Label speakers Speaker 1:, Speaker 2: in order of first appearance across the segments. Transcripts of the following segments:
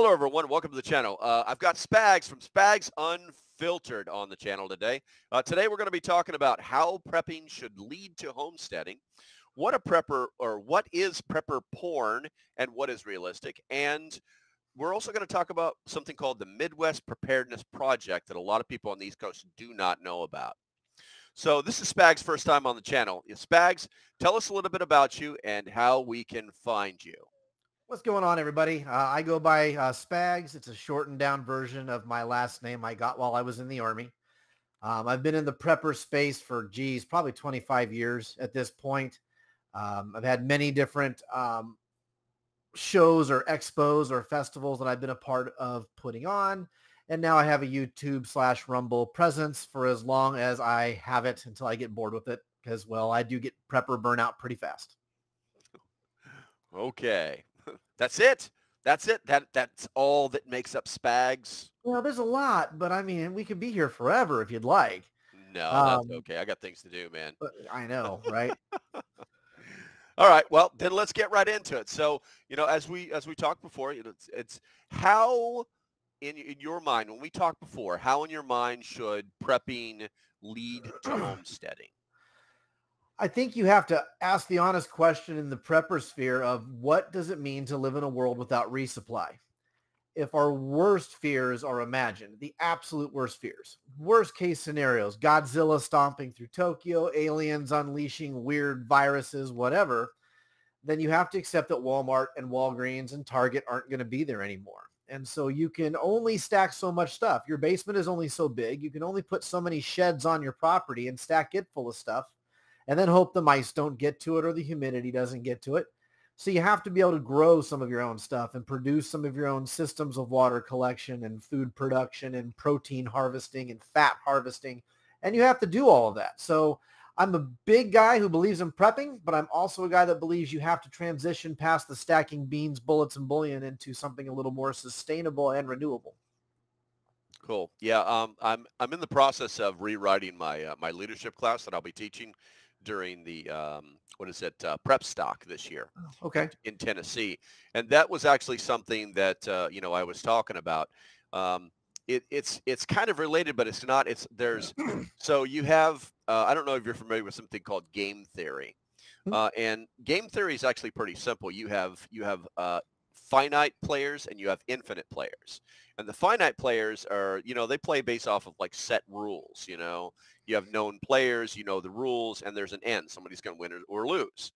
Speaker 1: Hello, everyone. Welcome to the channel. I've got Spags from Spags Unfiltered on the channel today. Today, we're going to be talking about how prepping should lead to homesteading, what a prepper or what is prepper porn and what is realistic. And we're also going to talk about something called the Midwest Preparedness Project that a lot of people on the East Coast do not know about. So this is Spags' first time on the channel. Spags, tell us a little bit about you and how we can find you.
Speaker 2: What's going on, everybody? I go by Spags. It's a shortened down version of my last name I got while I was in the Army. I've been in the prepper space for, probably 25 years at this point. I've had many different shows or expos or festivals that I've been a part of putting on. And now I have a YouTube/Rumble presence for as long as I have it until I get bored with it. Because, well, I do get prepper burnout pretty fast.
Speaker 1: Okay. That's it. That's it. That's all that makes up Spags.
Speaker 2: Well, there's a lot, but I mean, we could be here forever if you'd like.
Speaker 1: No, that's okay. I got things to do, man.
Speaker 2: I know, right?
Speaker 1: All right. Well, then let's get right into it. So, as we talked before, it's how in your mind, when we talked before, how in your mind should prepping lead to homesteading?
Speaker 2: I think you have to ask the honest question in the prepper sphere of what does it mean to live in a world without resupply? If our worst fears are imagined, the absolute worst fears, worst case scenarios, Godzilla stomping through Tokyo, aliens unleashing weird viruses, whatever, then you have to accept that Walmart and Walgreens and Target aren't going to be there anymore. And so you can only stack so much stuff. Your basement is only so big. You can only put so many sheds on your property and stack it full of stuff, and then hope the mice don't get to it or the humidity doesn't get to it. So you have to be able to grow some of your own stuff and produce some of your own systems of water collection and food production and protein harvesting and fat harvesting. And you have to do all of that. So I'm a big guy who believes in prepping, but I'm also a guy that believes you have to transition past the stacking beans, bullets, and bullion into something a little more sustainable and renewable.
Speaker 1: Cool. Yeah. I'm in the process of rewriting my my leadership class that I'll be teaching during the prep stock this year.
Speaker 2: Okay.
Speaker 1: In Tennessee. And that was actually something that, I was talking about. It's kind of related, but it's not. So you have, I don't know if you're familiar with something called game theory. And game theory is actually pretty simple. You have finite players and you have infinite players. And the finite players are, they play based off of like set rules, You have known players, you know the rules, and there's an end. Somebody's going to win or lose.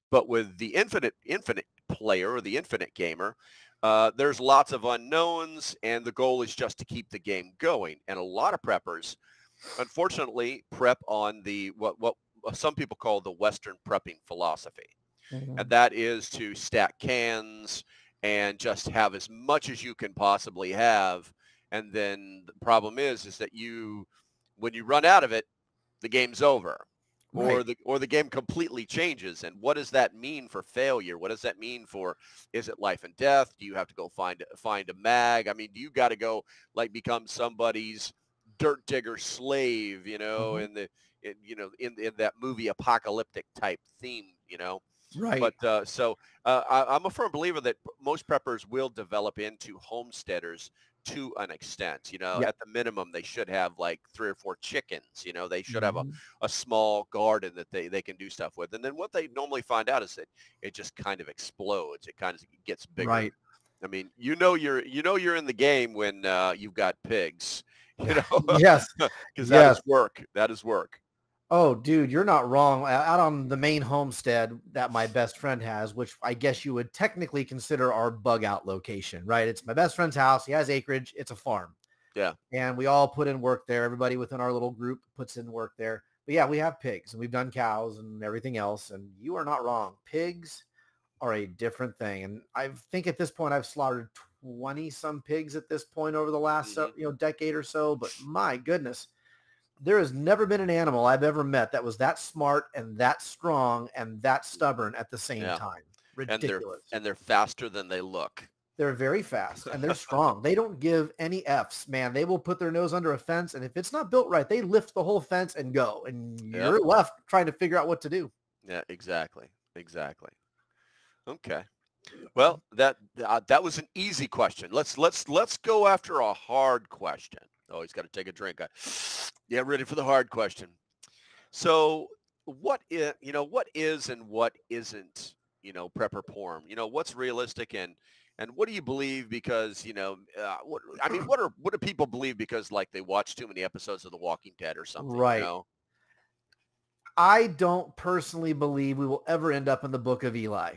Speaker 1: But with the infinite player or the infinite gamer, there's lots of unknowns, and the goal is just to keep the game going. And a lot of preppers, unfortunately, prep on the what some people call the Western prepping philosophy.
Speaker 2: Mm-hmm.
Speaker 1: And that is to stack cans and just have as much as you can possibly have. And then the problem is that when you run out of it, the game's over.
Speaker 2: Right.
Speaker 1: Or the game completely changes. And what does that mean for failure? What does that mean for, is it life and death? Do you have to go find a mag? I mean, do you got to go like become somebody's dirt digger slave,
Speaker 2: Mm-hmm.
Speaker 1: in that movie apocalyptic type theme,
Speaker 2: Right.
Speaker 1: But I'm a firm believer that most preppers will develop into homesteaders to an extent.
Speaker 2: Yeah.
Speaker 1: At the minimum, they should have like 3 or 4 chickens. They should have
Speaker 2: Mm-hmm.
Speaker 1: a small garden that they can do stuff with. And then what they normally find out is that it just kind of explodes. It kind of gets bigger.
Speaker 2: Right.
Speaker 1: I mean, you're in the game when you've got pigs,
Speaker 2: Yes.
Speaker 1: because that
Speaker 2: Yes.
Speaker 1: is work. That is work.
Speaker 2: Oh, dude, you're not wrong. Out on the main homestead that my best friend has, which I guess you would technically consider our bug out location, right? It's my best friend's house. He has acreage. It's a farm.
Speaker 1: Yeah.
Speaker 2: And we all put in work there. Everybody within our little group puts in work there. But yeah, we have pigs and we've done cows and everything else. And you are not wrong. Pigs are a different thing. And I think at this point I've slaughtered 20 some pigs at this point over the last decade or so. But my goodness, there has never been an animal I've ever met that was that smart and that strong and that stubborn at the same
Speaker 1: Yeah.
Speaker 2: time.
Speaker 1: And
Speaker 2: Ridiculous.
Speaker 1: they're faster than they look.
Speaker 2: They're very fast and they're strong. They don't give any F's, man. They will put their nose under a fence, and if it's not built right, they lift the whole fence and go, and you're left trying to figure out what to do.
Speaker 1: Yeah, exactly. Exactly. Okay. Well, that was an easy question. Let's go after a hard question. Oh, he's got to take a drink. Yeah, ready for the hard question. So, what is and what isn't, prepper porn? What's realistic and what do you believe? Because what do people believe because like they watch too many episodes of The Walking Dead or something?
Speaker 2: Right. I don't personally believe we will ever end up in the Book of Eli.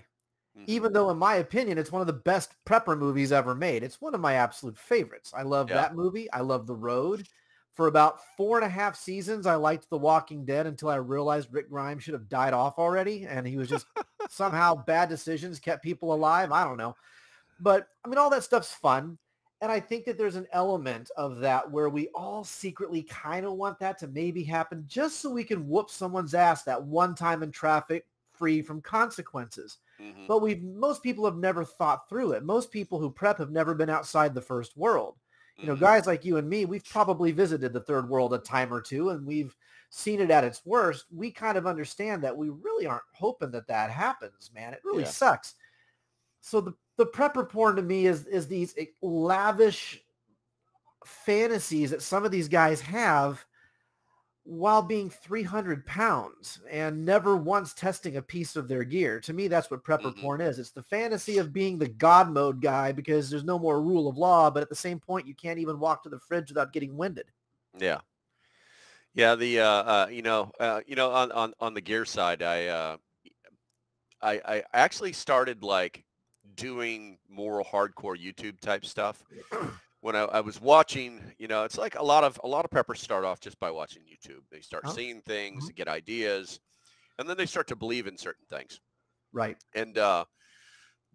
Speaker 2: Even though, in my opinion, it's one of the best prepper movies ever made. It's one of my absolute favorites. I love that movie. I love The Road. For about 4.5 seasons, I liked The Walking Dead until I realized Rick Grimes should have died off already. And he was just somehow bad decisions kept people alive. I don't know. But, I mean, all that stuff's fun. And I think that there's an element of that where we all secretly kind of want that to maybe happen just so we can whoop someone's ass that one time in traffic free from consequences. But most people have never thought through it. Most people who prep have never been outside the first world. Guys like you and me, we've probably visited the third world a time or two, and we've seen it at its worst. We kind of understand that we really aren't hoping that happens, man. It really sucks. So the prepper porn to me is these lavish fantasies that some of these guys have while being 300 pounds and never once testing a piece of their gear. To me, that's what prepper porn is. It's the fantasy of being the God mode guy because there's no more rule of law, but at the same point, you can't even walk to the fridge without getting winded.
Speaker 1: Yeah. Yeah. The, on the gear side, I actually started like doing more hardcore YouTube type stuff. When I was watching, it's like a lot of preppers start off just by watching YouTube. They start seeing things, get ideas, and then they start to believe in certain things.
Speaker 2: Right.
Speaker 1: And the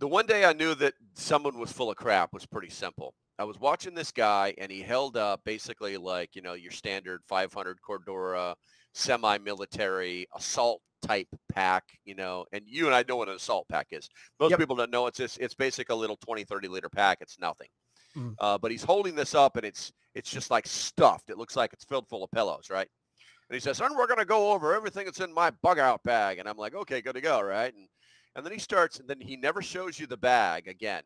Speaker 1: one day I knew that someone was full of crap was pretty simple. I was watching this guy, and he held up basically like, your standard 500 Cordura semi-military assault type pack, and you and I know what an assault pack is. Most people don't know. It's basically a little 20, 30 liter pack. It's nothing. But he's holding this up, and it's just like stuffed. It looks like it's filled full of pillows, right? And he says, "Son, we're going to go over everything that's in my bug out bag." And I'm like, okay, good to go, right? And then he starts, and then he never shows you the bag again.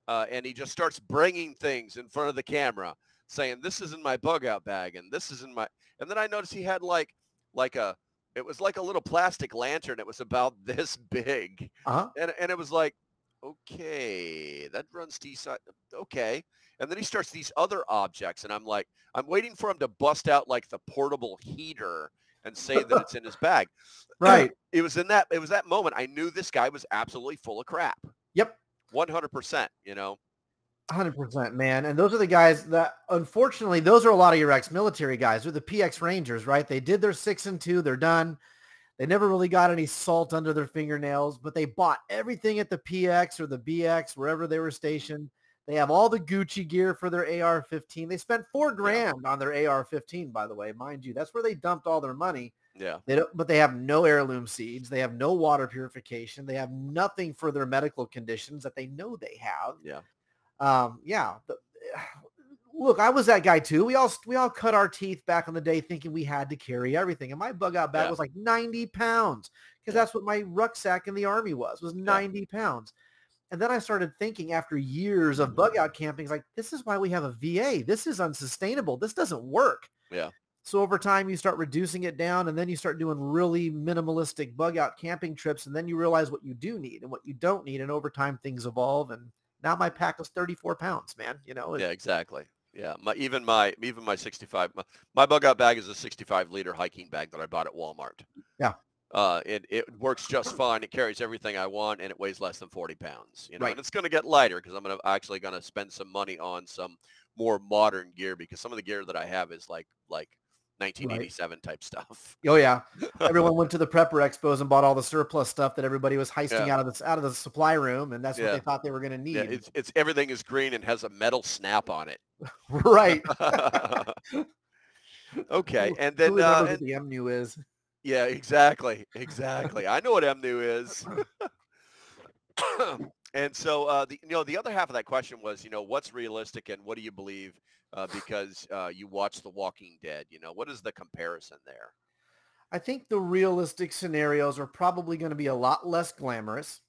Speaker 1: And he just starts bringing things in front of the camera, saying, "This is in my bug out bag, and this is in my." And then I noticed he had it was like a little plastic lantern. It was about this big, and it was like, okay, that runs decent. Okay. And then he starts these other objects, and I'm like, I'm waiting for him to bust out like the portable heater and say that it's in his bag.
Speaker 2: Right.
Speaker 1: It was that moment I knew this guy was absolutely full of crap.
Speaker 2: Yep.
Speaker 1: 100%,
Speaker 2: 100%, man. And those are the guys that, unfortunately, those are a lot of your ex-military guys. They're the PX Rangers, right? They did their 6 and 2. They're done. They never really got any salt under their fingernails, but they bought everything at the PX or the BX, wherever they were stationed. They have all the Gucci gear for their AR-15. They spent $4,000 on their AR-15, by the way, mind you. That's where they dumped all their money.
Speaker 1: Yeah.
Speaker 2: But they have no heirloom seeds. They have no water purification. They have nothing for their medical conditions that they know they have.
Speaker 1: Yeah.
Speaker 2: Look, I was that guy too. We all cut our teeth back in the day thinking we had to carry everything. And my bug out bag was like 90 pounds because that's what my rucksack in the Army was 90 pounds. And then I started thinking after years of bug out camping, like, this is why we have a VA. This is unsustainable. This doesn't work.
Speaker 1: Yeah.
Speaker 2: So over time, you start reducing it down, and then you start doing really minimalistic bug out camping trips. And then you realize what you do need and what you don't need. And over time, things evolve. And now my pack was 34 pounds, man.
Speaker 1: Yeah, exactly. Yeah. Even my 65, my bug out bag is a 65 liter hiking bag that I bought at Walmart.
Speaker 2: Yeah.
Speaker 1: It works just fine. It carries everything I want, and it weighs less than 40 pounds.
Speaker 2: Right.
Speaker 1: And it's going to get lighter because I'm actually going to spend some money on some more modern gear because some of the gear that I have is like 1987 type stuff.
Speaker 2: Oh yeah, everyone went to the prepper expos and bought all the surplus stuff that everybody was heisting out of the supply room, and that's what they thought they were going to need.
Speaker 1: Yeah, it's everything is green and has a metal snap on it.
Speaker 2: Right.
Speaker 1: Okay, and then
Speaker 2: what the MNU is.
Speaker 1: Yeah, exactly. I know what MNU is. And so the other half of that question was, what's realistic and what do you believe? Because you watch The Walking Dead, what is the comparison there?
Speaker 2: I think the realistic scenarios are probably going to be a lot less glamorous.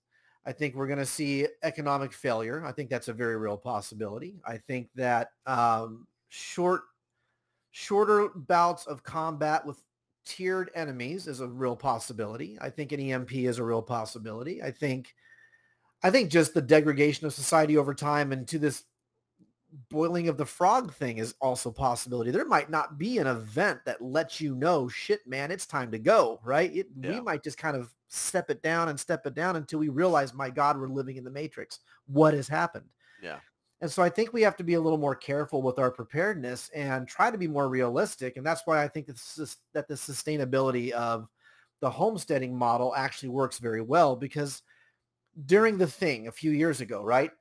Speaker 2: I think we're going to see economic failure. I think that's a very real possibility. I think that shorter bouts of combat with tiered enemies is a real possibility. I think an EMP is a real possibility. I think just the degradation of society over time and to this boiling of the frog thing is also a possibility. There might not be an event that lets you know, shit, man, it's time to go, right? We might just kind of step it down until we realize, my God, we're living in the Matrix. What has happened?
Speaker 1: Yeah.
Speaker 2: And so I think we have to be a little more careful with our preparedness and try to be more realistic. And that's why I think that the sustainability of the homesteading model actually works very well, because during the thing a few years ago, right?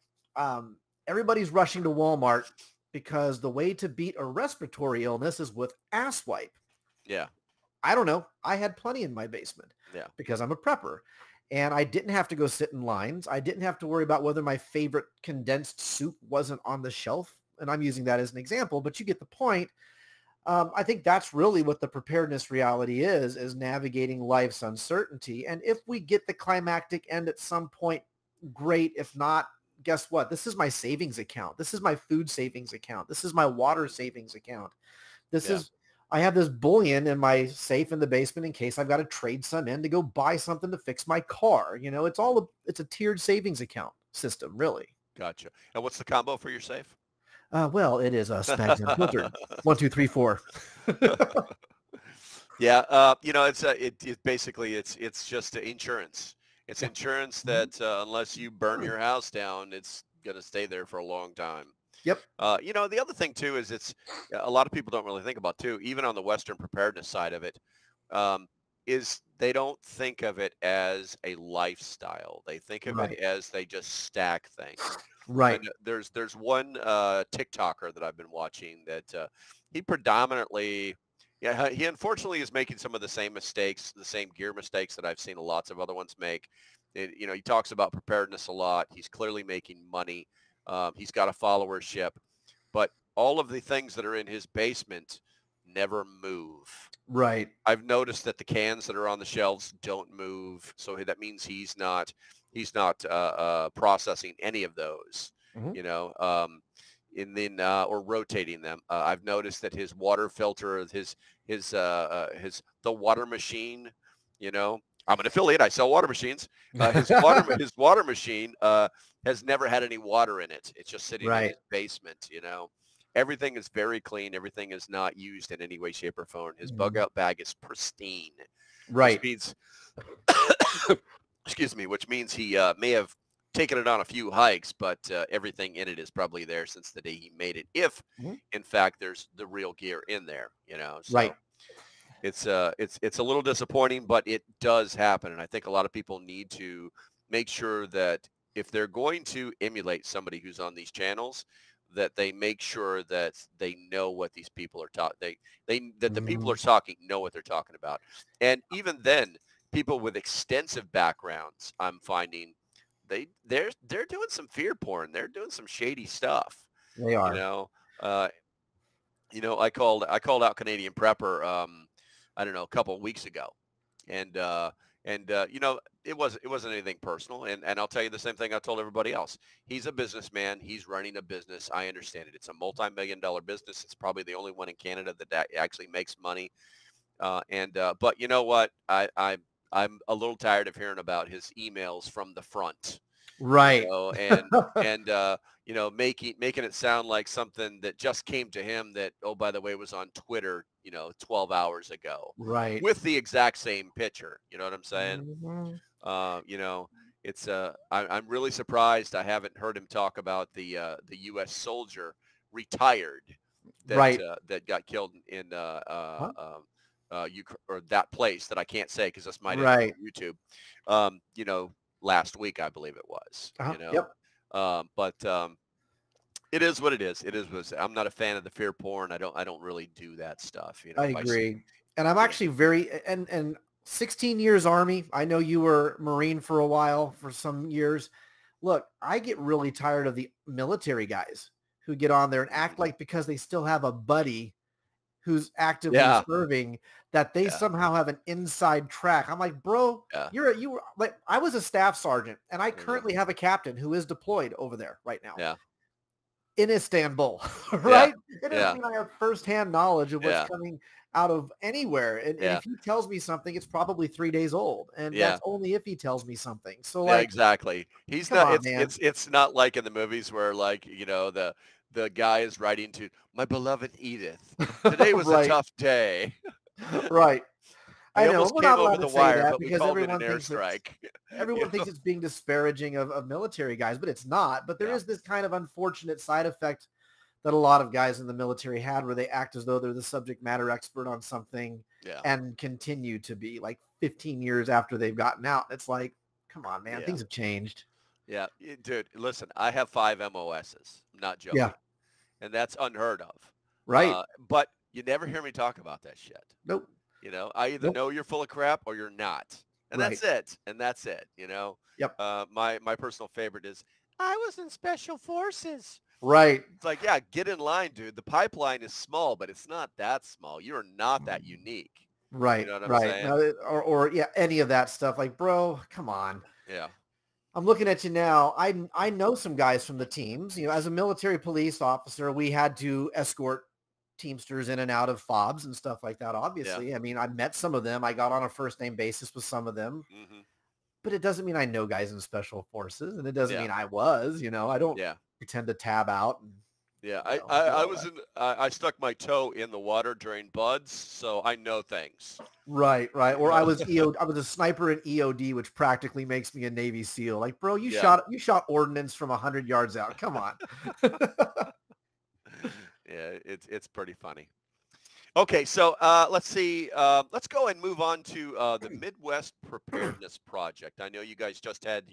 Speaker 2: Everybody's rushing to Walmart because the way to beat a respiratory illness is with ass wipe.
Speaker 1: Yeah.
Speaker 2: I don't know. I had plenty in my basement because I'm a prepper, and I didn't have to go sit in lines. I didn't have to worry about whether my favorite condensed soup wasn't on the shelf. And I'm using that as an example, but you get the point. I think that's really what the preparedness reality is navigating life's uncertainty. And if we get the climactic end at some point, great. If not, guess what? This is my savings account. This is my food savings account. This is my water savings account. I have this bullion in my safe in the basement in case I've got to trade some in to go buy something to fix my car. You know, it's a tiered savings account system, really.
Speaker 1: Gotcha. And what's the combo for your safe?
Speaker 2: Well, it is a Spags Unfiltered. 1, 2, 3, 4.
Speaker 1: Yeah. It's basically it's just insurance. It's insurance that unless you burn your house down, it's going to stay there for a long time.
Speaker 2: Yep.
Speaker 1: The other thing too is it's a lot of people don't really think about too, even on the Western preparedness side of it, is they don't think of it as a lifestyle. They think of it as they just stack things.
Speaker 2: Right.
Speaker 1: And there's one TikToker that I've been watching that he predominantly, he unfortunately is making some of the same mistakes, the same gear mistakes that I've seen lots of other ones make. He talks about preparedness a lot. He's clearly making money. He's got a followership, but all of the things that are in his basement never move.
Speaker 2: Right.
Speaker 1: I've noticed that the cans that are on the shelves don't move. So that means he's not processing any of those, and then or rotating them. I've noticed that his water filter, the water machine, I'm an affiliate. I sell water machines. His water machine has never had any water in it. It's just sitting in his basement. Everything is very clean. Everything is not used in any way, shape, or form. His bug out bag is pristine.
Speaker 2: Right.
Speaker 1: Which means, excuse me, which means he may have taken it on a few hikes, but everything in it is probably there since the day he made it. If, in fact, there's the real gear in there, So
Speaker 2: right.
Speaker 1: It's a little disappointing, but it does happen. And I think a lot of people need to make sure that if they're going to emulate somebody who's on these channels, that they make sure that they know what these people are talking. That the people are talking know what they're talking about. And even then, people with extensive backgrounds, I'm finding they're doing some fear porn. They're doing some shady stuff.
Speaker 2: They are.
Speaker 1: I called out Canadian Prepper. I don't know, a couple of weeks ago, and it wasn't anything personal, and I'll tell you the same thing I told everybody else. He's a businessman. He's running a business. I understand it. It's a multi-million-dollar business. It's probably the only one in Canada that actually makes money. But you know what? I'm a little tired of hearing about his emails from the front.
Speaker 2: Right.
Speaker 1: Making it sound like something that just came to him that, oh, by the way, was on Twitter, 12 hours ago.
Speaker 2: Right.
Speaker 1: With the exact same picture. You know what I'm saying? It's I'm really surprised I haven't heard him talk about the U.S. soldier retired that got killed in or that place that I can't say because this might end up on YouTube. Last week I believe it was. But it is what it is. It is what it is. I'm not a fan of the fear porn. I don't really do that stuff.
Speaker 2: I agree. And I'm actually very and 16 years Army. I know you were Marine for a while, for some years. Look, I get really tired of the military guys who get on there and act like because they still have a buddy who's actively serving that they
Speaker 1: Yeah.
Speaker 2: somehow have an inside track. I'm like, bro,
Speaker 1: Yeah.
Speaker 2: you were like, I was a staff sergeant and I
Speaker 1: Mhm.
Speaker 2: currently have a captain who is deployed over there right now
Speaker 1: Yeah.
Speaker 2: in Istanbul,
Speaker 1: Yeah.
Speaker 2: right? It doesn't
Speaker 1: Yeah.
Speaker 2: mean I have firsthand knowledge of what's
Speaker 1: Yeah.
Speaker 2: coming out of anywhere. And
Speaker 1: Yeah.
Speaker 2: if he tells me something, it's probably 3 days old. And
Speaker 1: Yeah.
Speaker 2: that's only if he tells me something. So
Speaker 1: Yeah,
Speaker 2: like,
Speaker 1: exactly. He's
Speaker 2: come
Speaker 1: not
Speaker 2: on, man.
Speaker 1: it's not like in the movies where like, the guy is writing to my beloved Edith. Today was a
Speaker 2: Right.
Speaker 1: tough day.
Speaker 2: Right.
Speaker 1: I
Speaker 2: I know.
Speaker 1: almost
Speaker 2: We're
Speaker 1: came
Speaker 2: not
Speaker 1: over
Speaker 2: allowed to
Speaker 1: the
Speaker 2: say
Speaker 1: wire,
Speaker 2: that
Speaker 1: but we
Speaker 2: because
Speaker 1: called it an airstrike. You
Speaker 2: everyone
Speaker 1: know?
Speaker 2: thinks it's being disparaging of military guys, but it's not. But there
Speaker 1: Yeah.
Speaker 2: is this kind of unfortunate side effect that a lot of guys in the military had where they act as though they're the subject matter expert on something
Speaker 1: Yeah.
Speaker 2: and continue to be like 15 years after they've gotten out. It's like, come on, man,
Speaker 1: Yeah.
Speaker 2: things have changed.
Speaker 1: Yeah. Dude, listen, I have 5 MOSs. I'm not
Speaker 2: Yeah.
Speaker 1: joking. And that's unheard of.
Speaker 2: Right.
Speaker 1: But you never hear me talk about that shit.
Speaker 2: Nope.
Speaker 1: I either
Speaker 2: Nope.
Speaker 1: know you're full of crap or you're not. And
Speaker 2: Right.
Speaker 1: that's it. And that's it.
Speaker 2: Yep.
Speaker 1: My personal favorite is I was in special forces.
Speaker 2: Right.
Speaker 1: It's like, yeah, get in line, dude. The pipeline is small, but it's not that small. You're not that unique. You
Speaker 2: Right.
Speaker 1: know what I'm
Speaker 2: Right.
Speaker 1: saying?
Speaker 2: No, or yeah, any of that stuff. Like, bro, come on.
Speaker 1: Yeah.
Speaker 2: I'm looking at you now. I know some guys from the teams. As a military police officer, we had to escort Teamsters in and out of fobs and stuff like that.
Speaker 1: Yeah.
Speaker 2: Obviously, I mean, I met some of them. I got on a first name basis with some of them,
Speaker 1: Hmm.
Speaker 2: but it doesn't mean I know guys in special forces, and it doesn't
Speaker 1: Yeah.
Speaker 2: mean I was. I don't
Speaker 1: Yeah.
Speaker 2: pretend to tab out and
Speaker 1: Yeah. I,
Speaker 2: do
Speaker 1: I, I
Speaker 2: all
Speaker 1: was
Speaker 2: that.
Speaker 1: in, I stuck my toe in the water during buds, so I know things.
Speaker 2: Right, right.
Speaker 1: You
Speaker 2: Or
Speaker 1: know?
Speaker 2: I was a sniper in EOD, which practically makes me a Navy SEAL. Like, bro, you
Speaker 1: Yeah.
Speaker 2: shot ordnance from 100 yards out. Come on.
Speaker 1: Yeah. It's pretty funny. Okay, so let's see. Let's go and move on to the Midwest Preparedness Project. I know you guys just had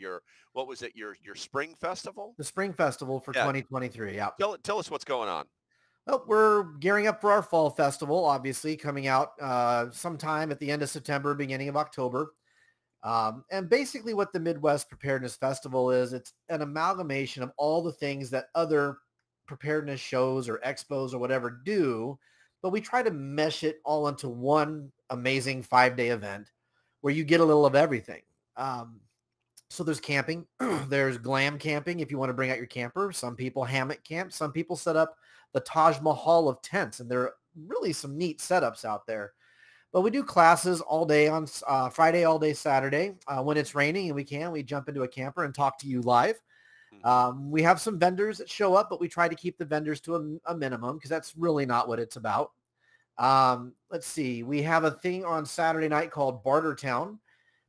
Speaker 1: what was it, your spring festival?
Speaker 2: The Spring Festival for
Speaker 1: Yeah,
Speaker 2: 2023. Yeah.
Speaker 1: tell us what's going on.
Speaker 2: Well, we're gearing up for our fall festival, obviously coming out sometime at the end of September, beginning of October. And basically what the Midwest Preparedness Festival is, it's an amalgamation of all the things that other preparedness shows or expos or whatever do, but we try to mesh it all into one amazing 5-day event where you get a little of everything. So there's camping, there's glam camping if you want to bring out your camper. Some people hammock camp, some people set up the Taj Mahal of tents, and there are really some neat setups out there. But we do classes all day on Friday, all day Saturday. When it's raining and we jump into a camper and talk to you live.
Speaker 1: Mhm.
Speaker 2: We have some vendors that show up, but we try to keep the vendors to a minimum because that's really not what it's about. Let's see. We have a thing on Saturday night called Bartertown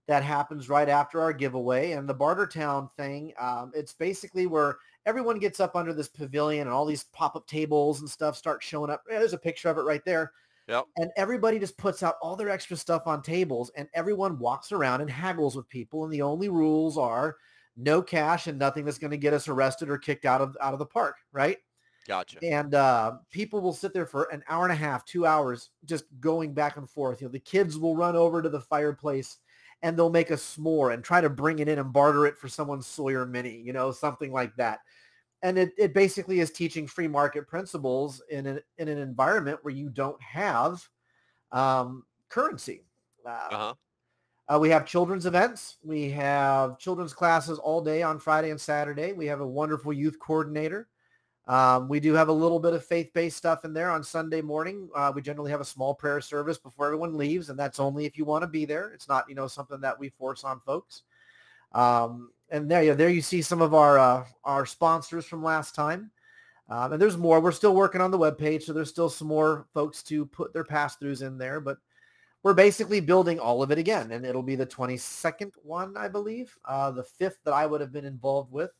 Speaker 2: that happens right after our giveaway. And the Bartertown thing, it's basically where everyone gets up under this pavilion and all these pop-up tables and stuff start showing up. Yeah, there's a picture of it right there.
Speaker 1: Yep.
Speaker 2: And everybody just puts out all their extra stuff on tables and everyone walks around and haggles with people. And the only rules are no cash and nothing that's going to get us arrested or kicked out of the park. Right.
Speaker 1: Gotcha.
Speaker 2: And people will sit there for an hour and a half, 2 hours, just going back and forth. The kids will run over to the fireplace and they'll make a s'more and try to bring it in and barter it for someone's Sawyer Mini, something like that. And it basically is teaching free market principles in an environment where you don't have currency.
Speaker 1: Uh-huh.
Speaker 2: We have children's events. We have children's classes all day on Friday and Saturday. We have a wonderful youth coordinator. We do have a little bit of faith-based stuff in there on Sunday morning. We generally have a small prayer service before everyone leaves, and that's only if you want to be there. It's not, something that we force on folks. And there you see some of our sponsors from last time. And there's more. We're still working on the webpage, so there's still some more folks to put their pass-throughs in there. But we're basically building all of it again, and it'll be the 22nd one, I believe, the 5th that I would have been involved with.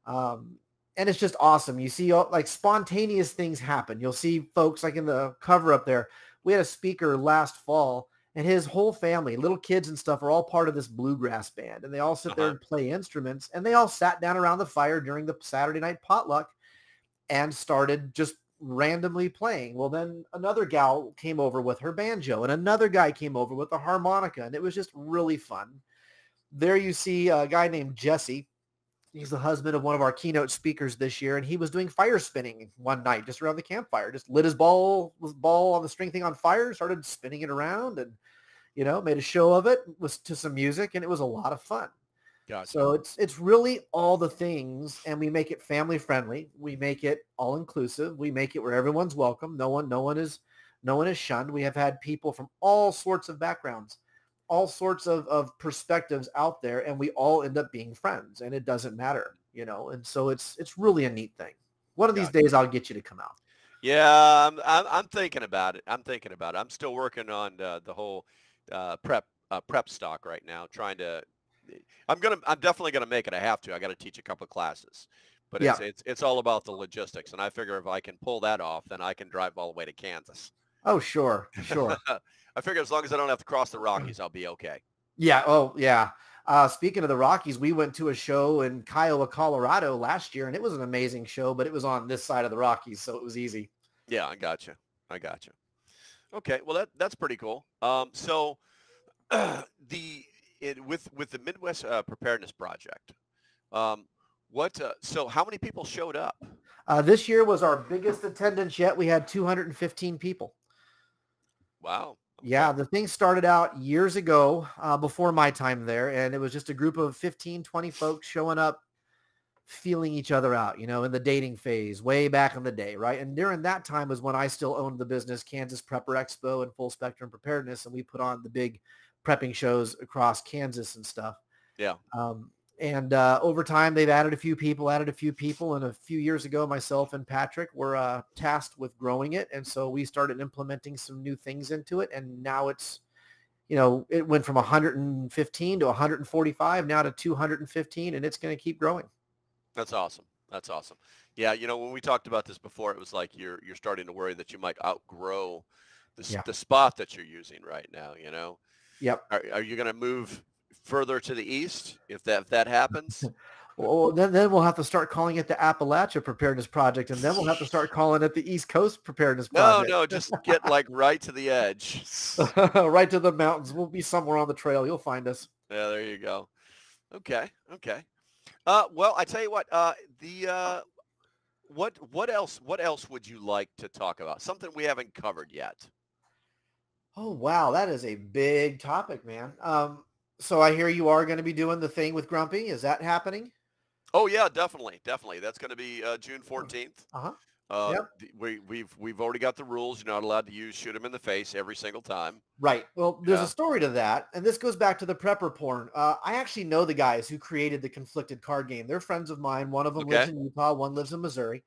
Speaker 2: And it's just awesome. You see like spontaneous things happen. You'll see folks like in the cover up there. We had a speaker last fall and his whole family, little kids and stuff, are all part of this bluegrass band. And they all sit there
Speaker 1: Uh-huh.
Speaker 2: and play instruments. And they all sat down around the fire during the Saturday night potluck and started just randomly playing. Well, then another gal came over with her banjo and another guy came over with a harmonica. And it was just really fun. There you see a guy named Jesse. He's the husband of one of our keynote speakers this year, and he was doing fire spinning one night just around the campfire. Just lit his ball on the string thing on fire, started spinning it around, and made a show of it was to some music, and it was a lot of fun.
Speaker 1: Gotcha.
Speaker 2: So it's really all the things, and we make it family friendly. We make it all inclusive. We make it where everyone's welcome. No one is shunned. We have had people from all sorts of backgrounds, all sorts of perspectives out there, and we all end up being friends, and it doesn't matter, and so it's really a neat thing. One of these days I'll get you to come out.
Speaker 1: Yeah, I'm thinking about it. I'm still working on the whole prep stock right now, trying to. I'm definitely gonna make it. I have to. I got to teach a couple of classes, but
Speaker 2: Yeah.
Speaker 1: it's all about the logistics, and I figure if I can pull that off, then I can drive all the way to Kansas.
Speaker 2: Oh, sure.
Speaker 1: I figure as long as I don't have to cross the Rockies, I'll be okay.
Speaker 2: Yeah. Oh, yeah. Speaking of the Rockies, we went to a show in Kiowa, Colorado last year, and it was an amazing show, but it was on this side of the Rockies, so it was easy.
Speaker 1: Yeah, I gotcha. Okay, well that's pretty cool. So with the Midwest Preparedness Project, so how many people showed up?
Speaker 2: This year was our biggest attendance yet. We had 215 people.
Speaker 1: Wow. Okay.
Speaker 2: Yeah, the thing started out years ago, before my time there, and it was just a group of 15, 20 folks showing up, feeling each other out, in the dating phase way back in the day, right? And during that time was when I still owned the business, Kansas Prepper Expo and Full Spectrum Preparedness, and we put on the big prepping shows across Kansas and stuff.
Speaker 1: Yeah.
Speaker 2: And over time, they've added a few people, and a few years ago, myself and Patrick were tasked with growing it, and so we started implementing some new things into it, and now it's, it went from 115 to 145, now to 215, and it's going to keep growing.
Speaker 1: That's awesome. Yeah, when we talked about this before, it was like you're starting to worry that you might outgrow the spot that you're using right now,
Speaker 2: Yep.
Speaker 1: Are you going to move further to the east if that happens?
Speaker 2: Well, then we'll have to start calling it the Appalachia Preparedness Project, and then we'll have to start calling it the East Coast Preparedness Project.
Speaker 1: No, just get like right to the edge.
Speaker 2: Right to the mountains. We'll be somewhere on the trail. You'll find us.
Speaker 1: Yeah, there you go. Okay. Well, I tell you what, what else would you like to talk about? Something we haven't covered yet.
Speaker 2: Oh, wow. That is a big topic, man. So I hear you are going to be doing the thing with Grumpy. Is that happening?
Speaker 1: Oh yeah, definitely. That's going to be June 14th.
Speaker 2: Yep.
Speaker 1: We've already got the rules. You're not allowed to shoot him in the face every single time.
Speaker 2: Right. Well, there's a story to that, and this goes back to the prepper porn. I actually know the guys who created the Conflicted card game. They're friends of mine. One of them lives in Utah. One lives in Missouri.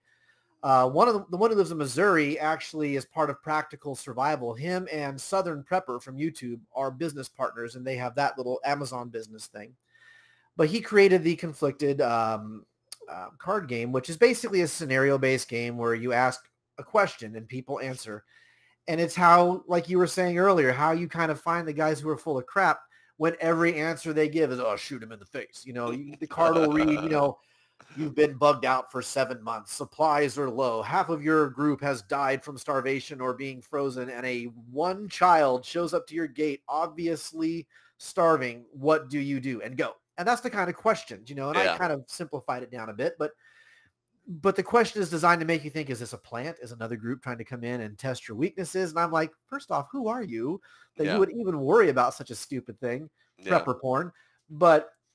Speaker 2: The one who lives in Missouri actually is part of Practical Survival. Him and Southern Prepper from YouTube are business partners, and they have that little Amazon business thing. But he created the Conflicted card game, which is basically a scenario-based game where you ask a question and people answer. And it's how, like you were saying earlier, how you kind of find the guys who are full of crap when every answer they give is, oh, shoot him in the face. The card will read, you've been bugged out for 7 months. Supplies are low. Half of your group has died from starvation or being frozen. And one child shows up to your gate, obviously starving. What do you do? And go. And that's the kind of questions, and I kind of simplified it down a bit, but the question is designed to make you think, is this a plant? Is another group trying to come in and test your weaknesses? And I'm like, first off, who are you that you would even worry about such a stupid thing, prepper porn?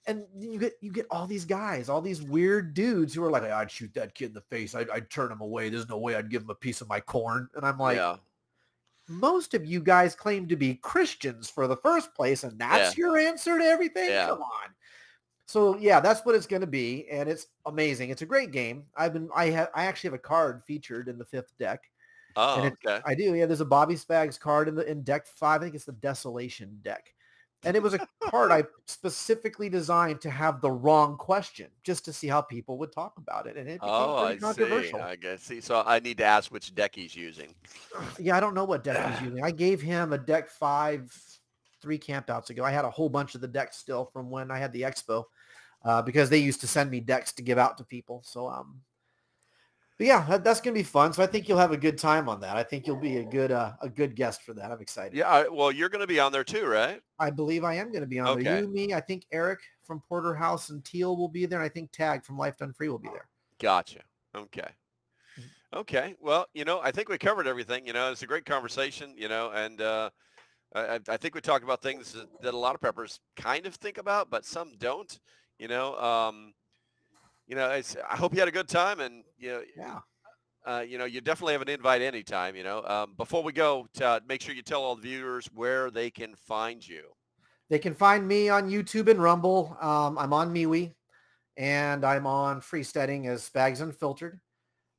Speaker 2: And you get all these guys, all these weird dudes who are like, I'd shoot that kid in the face. I'd turn him away. There's no way I'd give him a piece of my corn. And I'm like, most of you guys claim to be Christians for the first place, and that's your answer to everything? Come on. So that's what it's going to be, and it's amazing. It's a great game. I actually have a card featured in the 5th deck.
Speaker 1: Oh, okay.
Speaker 2: I do. Yeah, there's a Bobby Spags card in deck 5. I think it's the Desolation deck. And it was a card I specifically designed to have the wrong question, just to see how people would talk about it. And it became pretty controversial.
Speaker 1: I guess. See, so I need to ask which deck he's using.
Speaker 2: Yeah, I don't know what deck he's using. I gave him a deck 5 3 campouts ago. I had a whole bunch of the decks still from when I had the expo, because they used to send me decks to give out to people. So But yeah, that's going to be fun. So I think you'll have a good time on that. I think you'll be a good guest for that. I'm excited.
Speaker 1: Yeah. Well, you're going to be on there too, right?
Speaker 2: I believe I am going to be on there.
Speaker 1: Okay.
Speaker 2: You, me, I think Eric from Porterhouse and Teal will be there. And I think Tag from Life Done Free will be there.
Speaker 1: Gotcha. Okay. Okay. Well, I think we covered everything. It's a great conversation, and I think we talked about things that a lot of preppers kind of think about, but some don't. You know, I hope you had a good time, and
Speaker 2: Yeah.
Speaker 1: you definitely have an invite anytime. Before we go, make sure you tell all the viewers where they can find you.
Speaker 2: They can find me on YouTube and Rumble. I'm on MeWe, and I'm on Freesteading as Spags Unfiltered.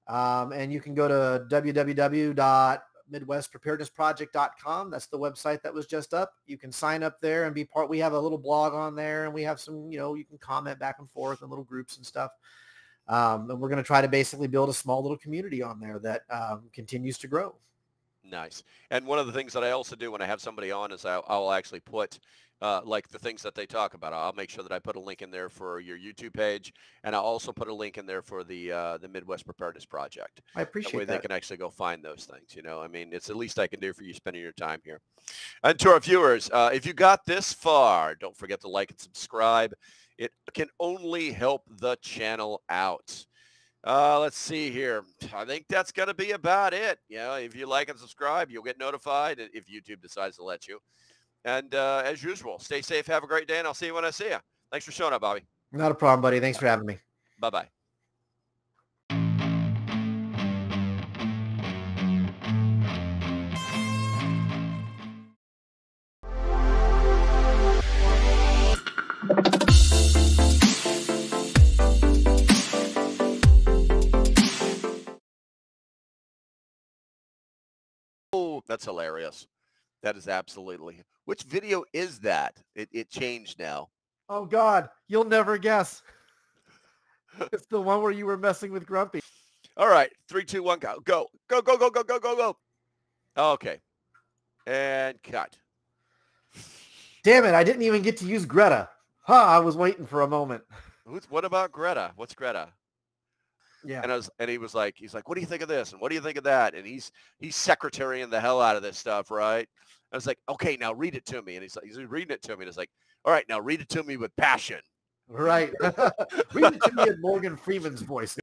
Speaker 2: And you can go to www.midwestpreparednessproject.com. That's the website that was just up. You can sign up there and be part. We have a little blog on there, and we have some, you can comment back and forth in little groups and stuff. And we're going to try to basically build a small little community on there that continues to grow.
Speaker 1: Nice. And one of the things that I also do when I have somebody on is I'll actually put like the things that they talk about. I'll make sure that I put a link in there for your YouTube page, and I'll also put a link in there for the Midwest Preparedness Project.
Speaker 2: I appreciate
Speaker 1: that way
Speaker 2: that.
Speaker 1: they can actually go find those things. I mean, it's the least I can do for you spending your time here. And to our viewers, if you got this far, don't forget to like and subscribe. It can only help the channel out. Let's see here. I think that's going to be about it. If you like and subscribe, you'll get notified if YouTube decides to let you. And as usual, stay safe. Have a great day, and I'll see you when I see you. Thanks for showing up, Bobby.
Speaker 2: Not a problem, buddy. Thanks for having me.
Speaker 1: Bye-bye. Oh, that's hilarious. That is absolutely. Which video is that? It changed now.
Speaker 2: Oh, God. You'll never guess. It's the one where you were messing with Grumpy.
Speaker 1: All right. 3, 2, 1, go. Go. Go, go, go, go, go, go, go. Okay. And cut.
Speaker 2: Damn it. I didn't even get to use Greta. I was waiting for a moment.
Speaker 1: What about Greta? What's Greta?
Speaker 2: Yeah.
Speaker 1: And he's like, what do you think of this? And what do you think of that? And he's secretarying the hell out of this stuff, right? I was like, okay, now read it to me. And he's reading it to me. And it's like, all right, now read it to me with passion.
Speaker 2: Right. Read it to me in Morgan Freeman's voice.